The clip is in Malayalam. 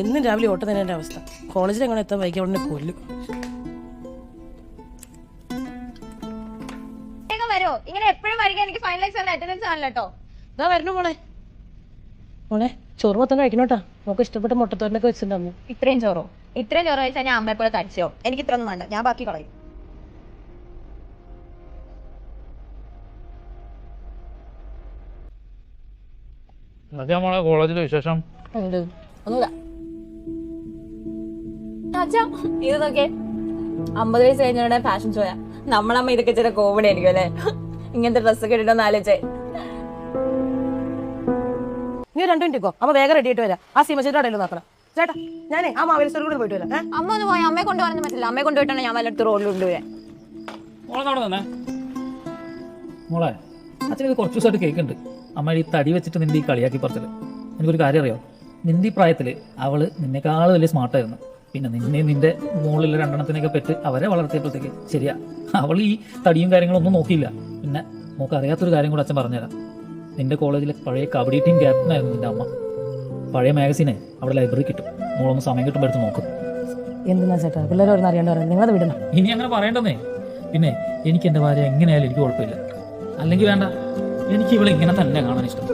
എന്നും രാവിലെ ഓട്ടം തന്നെ എൻ്റെ അവസ്ഥ. കോളേജിൽ എങ്ങനെ എത്താൻ വൈകി അവിടെ കൊല്ലും. വരോ ഇങ്ങനെ എപ്പോഴും വരിക? എനിക്ക് ഫൈനൽ എക്സാം അറ്റൻഡൻസ് ആണല്ലോ കേട്ടോ. ഇതാ വരണു മോളെ. മോളെ ചോറ് മൊത്തം കഴിക്കണോട്ടാ. നമുക്ക് ഇഷ്ടപ്പെട്ട മുട്ടത്തോരനൊക്കെ വെച്ചിട്ടുണ്ടാവും. ഇത്രയും ചോറ് കഴിച്ചാൽ ഞാൻ അമ്മയെ പോലെ തടിച്ചോ? എനിക്ക് ഇത്ര ഒന്നും വേണ്ട, ഞാൻ ബാക്കി കളയും. നമ്മളെ കോളേജിലെ വിശേഷം ഒന്നുമില്ല. അച്ഛാ ഇത് നോക്കേ, 50 വയസ്സ് കഴിഞ്ഞ ഫാഷൻ ഷോയാ. നമ്മളമ്മ ഇതൊക്കെ ചില കോമഡി ആയിരിക്കും അല്ലേ? ഇങ്ങനത്തെ ഡ്രസ്സൊക്കെ ഇട്ടിട്ടൊന്ന് ആലോചിച്ചേ. നീ 2 മിനിറ്റ് അമ്മ വേഗം റെഡി ആയിട്ട് വരാം. ആ സീമച്ചേട്ട അടയിൽ നോക്കണം. ചേട്ടാ ഞാനേ ആ മാവേലിസ്റ്റോർ കൂടെ പോയിട്ട് വരാം. അമ്മ ഒന്ന് പോയി, അമ്മയെ കൊണ്ടുപോകാനൊന്നും പറ്റില്ല. അമ്മയെ കൊണ്ടുപോയിട്ടാണ് ഞാൻ വല്ലയിടത്ത് റോഡിൽ കൊണ്ടുപോയാ. മോളെ അച്ഛൻ ഇത് കുറച്ച് ദിവസമായിട്ട് കേൾക്കുന്നുണ്ട്. അമ്മ ഈ തടി വെച്ചിട്ട് നിന്റെ ഈ കളിയാക്കി പറിച്ചത്. എനിക്കൊരു കാര്യം അറിയാം, നിന്റെ ഈ പ്രായത്തിൽ അവള് നിന്നെക്കാളും വലിയ സ്മാർട്ടായിരുന്നു. പിന്നെ നിന്റെ മുകളിൽ 2 പെറ്റ് അവരെ വളർത്തിയപ്പോഴത്തേക്ക് ശരിയാ, അവൾ ഈ തടിയും കാര്യങ്ങളൊന്നും നോക്കിയില്ല. പിന്നെ നമുക്ക് അറിയാത്തൊരു കാര്യം കൂടെ അച്ഛൻ പറഞ്ഞുതരാം. നിന്റെ കോളേജിലെ പഴയ കബഡി ടീം ക്യാപ്റ്റനായിരുന്നു നിന്റെ അമ്മ. പഴയ മാഗസീനെ അവിടെ ലൈബ്രറി കിട്ടും, മോളൊന്ന് സമയം കിട്ടുമ്പോൾ എടുത്ത് നോക്കും. എന്തെന്നാ ചേട്ടാ പിള്ളേരോട് അറിയാണ്ട് പറയാം, നിങ്ങളത് വിടണം. ഇനി അങ്ങനെ പറയണ്ടെന്നേ. പിന്നെ എനിക്ക് എൻ്റെ ഭാര്യ എങ്ങനെയായാലും എനിക്ക് കുഴപ്പമില്ല. അല്ലെങ്കിൽ വേണ്ട, എനിക്ക് ഇവളെ ഇങ്ങനെ തന്നെ കാണാൻ ഇഷ്ടം.